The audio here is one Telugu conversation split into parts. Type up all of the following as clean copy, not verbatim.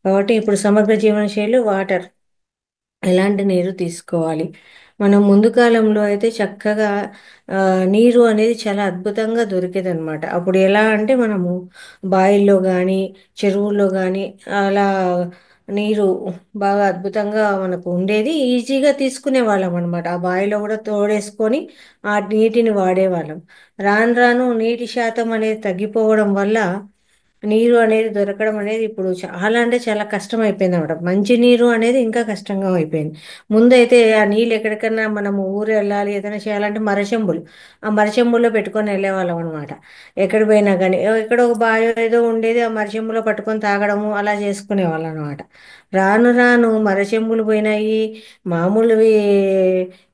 కాబట్టి ఇప్పుడు సమగ్ర జీవన శైలి వాటర్ ఎలాంటి నీరు తీసుకోవాలి. మనం ముందు కాలంలో అయితే చక్కగా నీరు అనేది చాలా అద్భుతంగా దొరికేదనమాట. అప్పుడు ఎలా అంటే మనము బావిల్లో కానీ చెరువుల్లో కానీ అలా నీరు బాగా అద్భుతంగా మనకు ఉండేది. ఈజీగా తీసుకునే వాళ్ళం అనమాట. ఆ బావిలో కూడా తోడేసుకొని ఆ నీటిని వాడేవాళ్ళం. రాను రాను నీటి శాతం అనేది తగ్గిపోవడం వల్ల నీరు అనేది దొరకడం అనేది ఇప్పుడు చాలా అంటే చాలా కష్టం అయిపోయింది అనమాట. మంచి నీరు అనేది ఇంకా కష్టంగా అయిపోయింది. ముందైతే ఆ నీళ్ళు ఎక్కడికన్నా మనము ఊరు వెళ్ళాలి ఏదైనా చేయాలంటే మరచెంబులు, ఆ మరచెంబుల్లో పెట్టుకొని వెళ్ళేవాళ్ళం అనమాట. ఎక్కడ పోయినా కానీ ఎక్కడ ఒక బావి ఏదో ఉండేది, ఆ మరచెంబులో పట్టుకొని తాగడము అలా చేసుకునే వాళ్ళం అనమాట. రాను రాను మరచెంబులు పోయినాయి. మామూలువి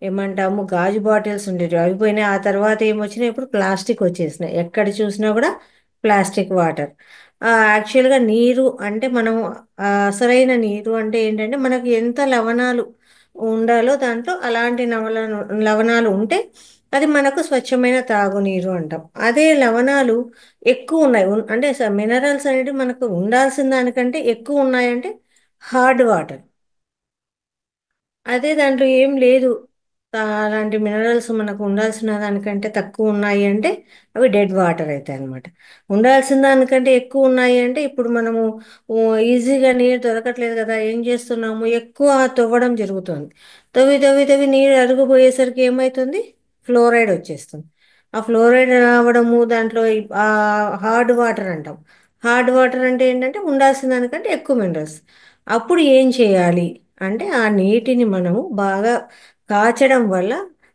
ఏమంటాము గాజు బాటిల్స్ ఉండేవి, అవి పోయినాయి. ఆ తర్వాత ఏమొచ్చినాయి, ఇప్పుడు ప్లాస్టిక్ వచ్చేసినాయి. ఎక్కడ చూసినా కూడా ప్లాస్టిక్ వాటర్. యాక్చువల్గా నీరు అంటే మనం అసలైన నీరు అంటే ఏంటంటే మనకు ఎంత లవణాలు ఉండాలో దాంట్లో అలాంటి లవణాలు ఉంటే అది మనకు స్వచ్ఛమైన తాగునీరు అంటాం. అదే లవణాలు ఎక్కువ ఉన్నాయి అంటే మినరల్స్ అనేవి మనకు ఉండాల్సిన దానికంటే ఎక్కువ ఉన్నాయంటే హార్డ్ వాటర్. అదే దాంట్లో ఏం లేదు, అలాంటి మినరల్స్ మనకు ఉండాల్సిన దానికంటే తక్కువ ఉన్నాయి అంటే అవి డెడ్ వాటర్ అవుతాయి అనమాట. ఉండాల్సిన దానికంటే ఎక్కువ ఉన్నాయి అంటే ఇప్పుడు మనము ఈజీగా నీరు దొరకట్లేదు కదా, ఏం చేస్తున్నాము, ఎక్కువ తవ్వడం జరుగుతుంది. తవ్వి తవ్వి తవ్వి నీరు అరుగుపోయేసరికి ఏమవుతుంది, ఫ్లోరైడ్ వచ్చేస్తుంది. ఆ ఫ్లోరైడ్ రావడము దాంట్లో హార్డ్ వాటర్ అంటాం. హార్డ్ వాటర్ అంటే ఏంటంటే ఉండాల్సిన దానికంటే ఎక్కువ మినరల్స్. అప్పుడు ఏం చేయాలి అంటే ఆ నీటిని మనము బాగా కాచడం వల్ల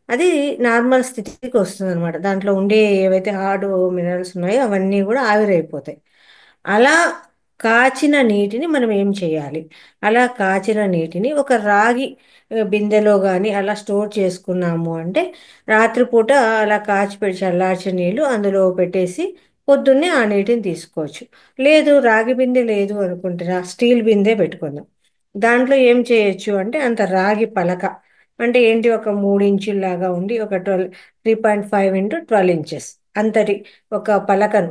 అది నార్మల్ స్థితికి వస్తుంది అనమాట. దాంట్లో ఉండే ఏవైతే హార్డ్ మినరల్స్ ఉన్నాయో అవన్నీ కూడా ఆవిరైపోతాయి. అలా కాచిన నీటిని మనం ఏం చేయాలి, అలా కాచిన నీటిని ఒక రాగి బిందెలో కానీ అలా స్టోర్ చేసుకున్నాము అంటే రాత్రిపూట అలా కాచిపెట్టి చల్లార్చిన నీళ్ళు అందులో పెట్టేసి పొద్దున్నే ఆ నీటిని తీసుకోవచ్చు. లేదు రాగి బిందె లేదు అనుకుంటే స్టీల్ బిందె పెట్టుకుందాం. దాంట్లో ఏం చేయొచ్చు అంటే అంత రాగి పలక అంటే ఏంటి, ఒక 3 ఇంచుల్లాగా ఉండి ఒక 3.5 x 12 ఇంచెస్ అంతటి ఒక పలకను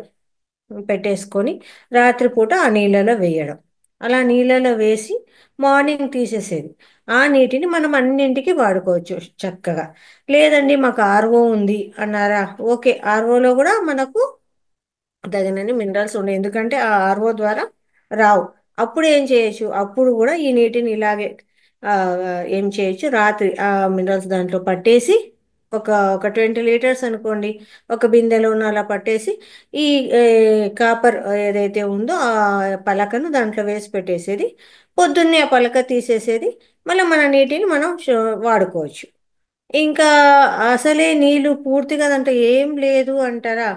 పెట్టేసుకొని రాత్రిపూట ఆ నీళ్ళలో వేయడం. అలా నీళ్ళలో వేసి మార్నింగ్ తీసేసేది. ఆ నీటిని మనం అన్నింటికి వాడుకోవచ్చు చక్కగా. లేదండి మాకు ఆర్ఓ ఉంది అన్నారా, ఓకే, ఆర్ఓలో కూడా మనకు తగినన్ని మినరల్స్ ఉన్నాయి, ఎందుకంటే ఆ ఆర్ఓ ద్వారా రావు. అప్పుడు ఏం చేయొచ్చు, అప్పుడు కూడా ఈ నీటిని ఇలాగే ఆ, ఏం చేయొచ్చు, రాత్రి ఆ మినరల్స్ దాంట్లో పట్టేసి ఒక ఒక 20 లీటర్స్ అనుకోండి, ఒక బిందెలోన అలా పట్టేసి ఈ కాపర్ ఏదైతే ఉందో ఆ పలకను దాంట్లో వేసి పెట్టేసేది. పొద్దున్నే ఆ పలక తీసేసేది. మళ్ళీ మన నీటిని మనం వాడుకోవచ్చు. ఇంకా అసలే నీళ్ళు పూర్తిగా దాంట్లో ఏం లేదు అంటారా,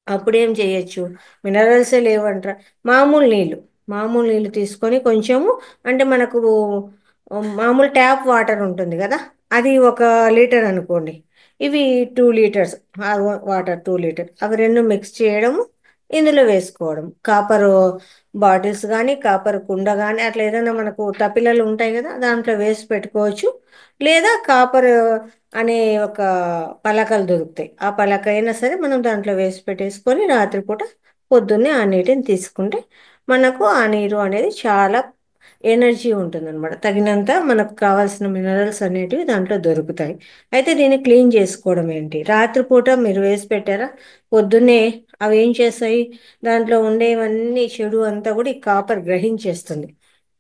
అప్పుడేం చేయొచ్చు, మినరల్సే లేవంటారా, మామూలు నీళ్ళు మామూలు నీళ్ళు తీసుకొని కొంచెము అంటే మనకు మామూలు ట్యాప్ వాటర్ ఉంటుంది కదా, అది 1 లీటర్ అనుకోండి. ఇవి 2 లీటర్స్, వాటర్ 2 లీటర్, అవి రెండు మిక్స్ చేయడము, ఇందులో వేసుకోవడం. కాపర్ బాటిల్స్ కానీ కాపర్ కుండ కానీ అట్లా ఏదైనా మనకు తప్పిలలు ఉంటాయి కదా, దాంట్లో వేసి పెట్టుకోవచ్చు. లేదా కాపర్ అనే ఒక పలకలు దొరుకుతాయి, ఆ పలక అయినా సరే మనం దాంట్లో వేసి పెట్టేసుకొని రాత్రిపూట పొద్దున్నే ఆ నీటిని తీసుకుంటే మనకు ఆ నీరు అనేది చాలా ఎనర్జీ ఉంటుందన్నమాట. తగినంత మనకు కావాల్సిన మినరల్స్ అనేటివి దాంట్లో దొరుకుతాయి. అయితే దీన్ని క్లీన్ చేసుకోవడం ఏంటి, రాత్రిపూట మీరు వేసి పెట్టారా, పొద్దున్నే అవి ఏం చేస్తాయి, దాంట్లో ఉండేవన్నీ చెడు అంతా కూడా ఈ కాపర్ గ్రహించేస్తుంది.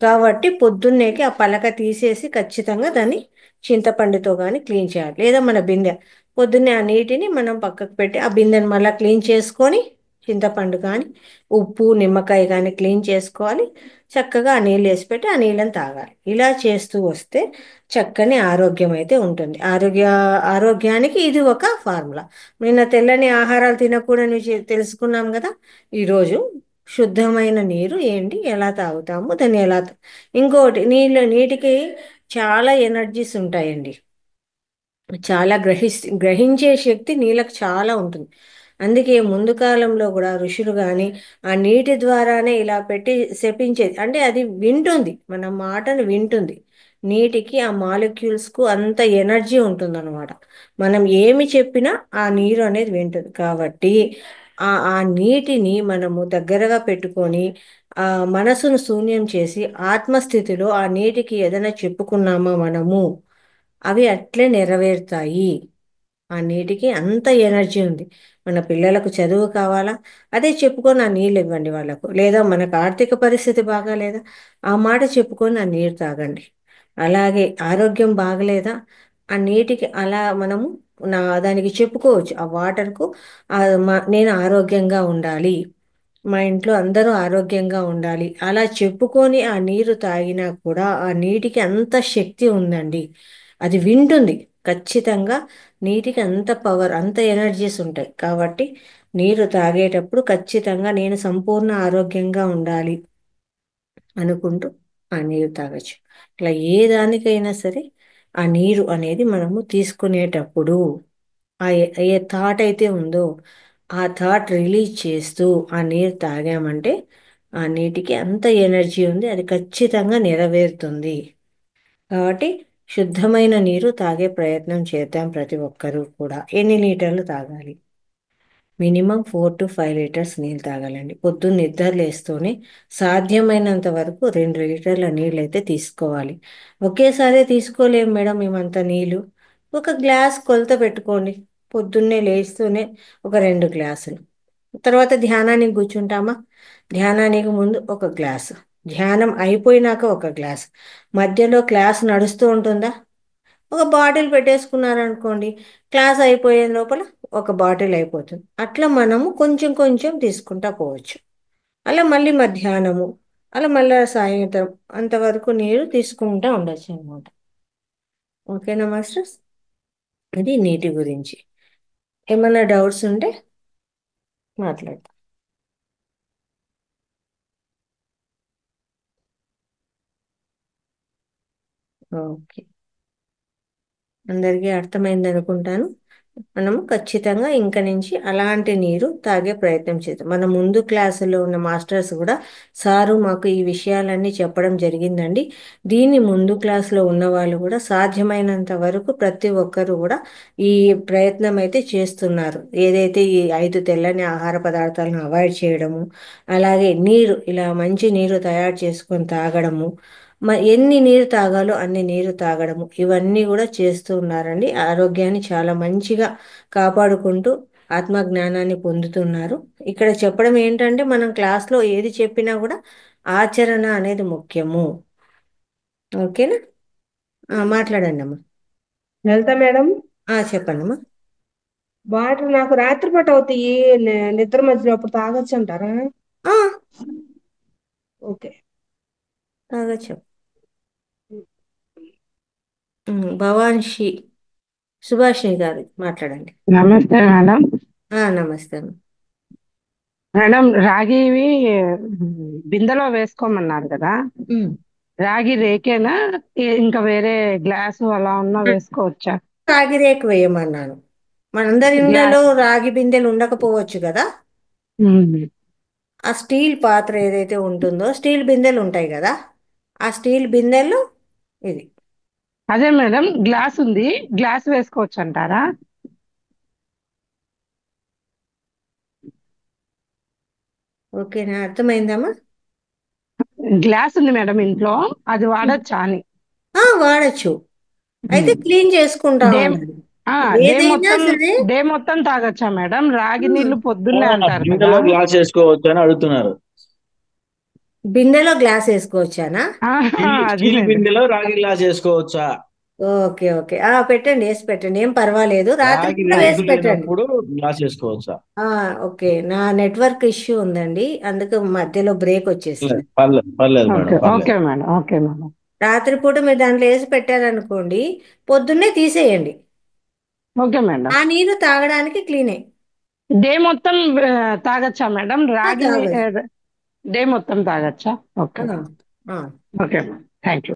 కాబట్టి పొద్దున్నేకి ఆ పలక తీసేసి ఖచ్చితంగా దాన్ని చింతపండుతో కానీ క్లీన్ చేయాలి. లేదా మన బిందె పొద్దున్నే ఆ నీటిని మనం పక్కకు పెట్టి ఆ బిందెని మళ్ళీ క్లీన్ చేసుకొని చింతపండు కానీ ఉప్పు నిమ్మకాయ కానీ క్లీన్ చేసుకోవాలి. చక్కగా ఆ నీళ్ళు వేసి పెట్టి ఆ నీళ్ళని తాగాలి. ఇలా చేస్తూ వస్తే చక్కని ఆరోగ్యం అయితే ఉంటుంది. ఆరోగ్యానికి ఇది ఒక ఫార్ములా. నిన్న తెల్లని ఆహారాలు తినకూడని తెలుసుకున్నాం కదా. ఈరోజు శుద్ధమైన నీరు ఏంటి, ఎలా తాగుతాము, దాన్ని ఇంకోటి నీటికి చాలా ఎనర్జీస్ ఉంటాయండి. చాలా గ్రహించే శక్తి నీళ్ళకు చాలా ఉంటుంది. అందుకే ముందు కాలంలో కూడా ఋషులు కానీ ఆ నీటి ద్వారానే ఇలా పెట్టి శపించేది. అంటే అది వింటుంది, మన మాటను వింటుంది. నీటికి ఆ మాలిక్యూల్స్కు అంత ఎనర్జీ ఉంటుందన్నమాట. మనం ఏమి చెప్పినా ఆ నీరు అనేది వింటుంది. కాబట్టి ఆ నీటిని మనము దగ్గరగా పెట్టుకొని ఆ మనసును శూన్యం చేసి ఆత్మస్థితిలో ఆ నీటికి ఏదైనా చెప్పుకున్నామా మనము, అవి అట్లే నెరవేరుతాయి. ఆ నీటికి అంత ఎనర్జీ ఉంది. మన పిల్లలకు చదువు కావాలా, అదే చెప్పుకొని ఆ నీళ్ళు ఇవ్వండి వాళ్ళకు. లేదా మనకు ఆర్థిక పరిస్థితి బాగాలేదా, ఆ మాట చెప్పుకొని ఆ నీరు తాగండి. అలాగే ఆరోగ్యం బాగలేదా, ఆ నీటికి అలా మనము దానికి చెప్పుకోవచ్చు. ఆ వాటర్కు ఆ, నేను ఆరోగ్యంగా ఉండాలి, మా ఇంట్లో అందరూ ఆరోగ్యంగా ఉండాలి, అలా చెప్పుకొని ఆ నీరు తాగినా కూడా ఆ నీటికి అంత శక్తి ఉందండి. అది వింటుంది. ఖచ్చితంగా నీటికి అంత పవర్, అంత ఎనర్జీస్ ఉంటాయి. కాబట్టి నీరు తాగేటప్పుడు ఖచ్చితంగా నేను సంపూర్ణ ఆరోగ్యంగా ఉండాలి అనుకుంటూ ఆ నీరు తాగొచ్చు. ఇట్లా ఏ దానికైనా సరే ఆ నీరు అనేది మనము తీసుకునేటప్పుడు ఏ థాట్ అయితే ఉందో ఆ థాట్ రిలీజ్ చేస్తూ ఆ నీరు తాగామంటే ఆ నీటికి అంత ఎనర్జీ ఉంది, అది ఖచ్చితంగా నెరవేరుతుంది. కాబట్టి శుద్ధమైన నీరు తాగే ప్రయత్నం చేద్దాం ప్రతి ఒక్కరూ కూడా. ఎన్ని లీటర్లు తాగాలి? మినిమం 4 to 5 లీటర్స్ నీళ్ళు తాగాలండి. పొద్దున్న నిద్ర లేస్తూనే సాధ్యమైనంత వరకు 2 లీటర్ల నీళ్ళు అయితే తీసుకోవాలి. ఒకేసారి తీసుకోలేం మేడం మేమంతా నీళ్ళు. ఒక గ్లాస్ కొలత పెట్టుకోండి. పొద్దున్నే లేస్తూనే ఒక 2 గ్లాసులు. తర్వాత ధ్యానానికి కూర్చుంటామా, ధ్యానానికి ముందు ఒక గ్లాసు, ధ్యానం అయిపోయినాక ఒక గ్లాస్, మధ్యలో క్లాస్ నడుస్తూ ఉంటుందా, ఒక బాటిల్ పెట్టేసుకున్నారనుకోండి, క్లాస్ అయిపోయే లోపల ఒక బాటిల్ అయిపోతుంది. అట్లా మనము కొంచెం కొంచెం తీసుకుంటా పోవచ్చు. అలా మళ్ళీ మధ్యాహ్నము, అలా మళ్ళీ సాయంత్రం అంతవరకు నీరు తీసుకుంటా ఉండొచ్చు అనమాట. ఓకేనా మాస్టర్స్? ఇది నీటి గురించి. ఏమైనా డౌట్స్ ఉంటే మాట్లాడతాం. ఓకే, అందరికీ అర్థమైంది అనుకుంటాను. మనము ఖచ్చితంగా ఇంక నుంచి అలాంటి నీరు తాగే ప్రయత్నం చేద్దాం. మన ముందు క్లాసులో ఉన్న మాస్టర్స్ కూడా సారు మాకు ఈ విషయాలన్నీ చెప్పడం జరిగిందండి. దీన్ని ముందు క్లాసులో ఉన్న వాళ్ళు కూడా సాధ్యమైనంత వరకు ప్రతి ఒక్కరు కూడా ఈ ప్రయత్నం అయితే చేస్తున్నారు. ఏదైతే ఈ 5 తెల్లని ఆహార పదార్థాలను అవాయిడ్ చేయడము, అలాగే నీరు ఇలా మంచి నీరు తయారు చేసుకొని తాగడము, ఎన్ని నీరు తాగాలో అన్ని నీరు తాగడము, ఇవన్నీ కూడా చేస్తూ ఉన్నారండి. ఆరోగ్యాన్ని చాలా మంచిగా కాపాడుకుంటూ ఆత్మజ్ఞానాన్ని పొందుతున్నారు. ఇక్కడ చెప్పడం ఏంటంటే మనం క్లాస్లో ఏది చెప్పినా కూడా ఆచరణ అనేది ముఖ్యము. ఓకేనా? మాట్లాడండి అమ్మా. వెళ్తా మేడం. చెప్పండి అమ్మా. వాటర్ నాకు రాత్రిపూట అవుతాయి. నిద్ర మధ్యలో అప్పుడు తాగొచ్చు అంటారా? ఆ, ఓకే. తాగొచ్చు. భవాన్షి, సుభాషిణి గారు మాట్లాడండి. నమస్తే మేడం. నమస్తే అమ్మా. మేడం, రాగివి బిందెలో వేసుకోమన్నారు కదా. ఉమ్. రాగి రేకేనా? ఇంకా వేరే గ్లాసు అలా ఉన్నా వేసుకోవచ్చా? రాగి రేకు వేయమన్నాను. మనందరి ఇళ్ళలో గ్లాస్. రాగి బిందెలు ఉండకపోవచ్చు కదా. ఆ స్టీల్ పాత్ర ఏదైతే ఉంటుందో, స్టీల్ బిందెలు ఉంటాయి కదా, ఆ స్టీల్ బిందెలు ఇది. అదే మేడం, గ్లాస్ ఉంది, గ్లాస్ వేసుకోవచ్చు అంటారా? ఓకేనా, అర్థమైందమ్మా? గ్లాస్ ఉంది మేడం ఇంట్లో, అది వాడచ్చా అని. వాడచ్చు. అయితే క్లీన్ చేసుకుంటా డే ఉండాలి. డే ఏదైనా మొత్తం, సరే డే మొత్తం తాగచ్చా మేడం? రాగి నీళ్లు పొద్దున్నే ఆ, అంటారు కదా. బిందెలో గ్లాస్ వేసుకోవచ్చు అని అడుగుతున్నారు. బిందెలో గ్లాస్ వేసుకోవచ్చానా? స్టీల్ స్టీల్ అదేనండి. బిందెలో రాగి గ్లాస్ వేసుకోవచ్చా? ఓకే ఓకే, పెట్టండి, వేసి పెట్టండి, ఏం పర్వాలేదు. రాత్రి రాగి కూడా వేసి రేకు పెట్టండి. లేనప్పుడు గ్లాస్ వేసుకోవచ్చా? ఆ, ఓకే, నా నెట్వర్క్ ఇష్యూ ఉందండి, అందుకు మధ్యలో బ్రేక్ వచ్చేసింది. పర్లేదు పర్లేదు ఓకే మేడం, పర్లేదు. Okay madam, okay madam. రాత్రిపూట మీరు దాంట్లో వేసి పెట్టారనుకోండి, పొద్దున్నే తీసేయండి. Okay madam. ఆ నీరు తాగడానికి క్లీనే. డే మొత్తం తాగచ్చా మేడం? రాగిని తాగదు. డే మొత్తం తాగచ్చా? ఓకే. ఆ, ఆ. Okay madam, thank you.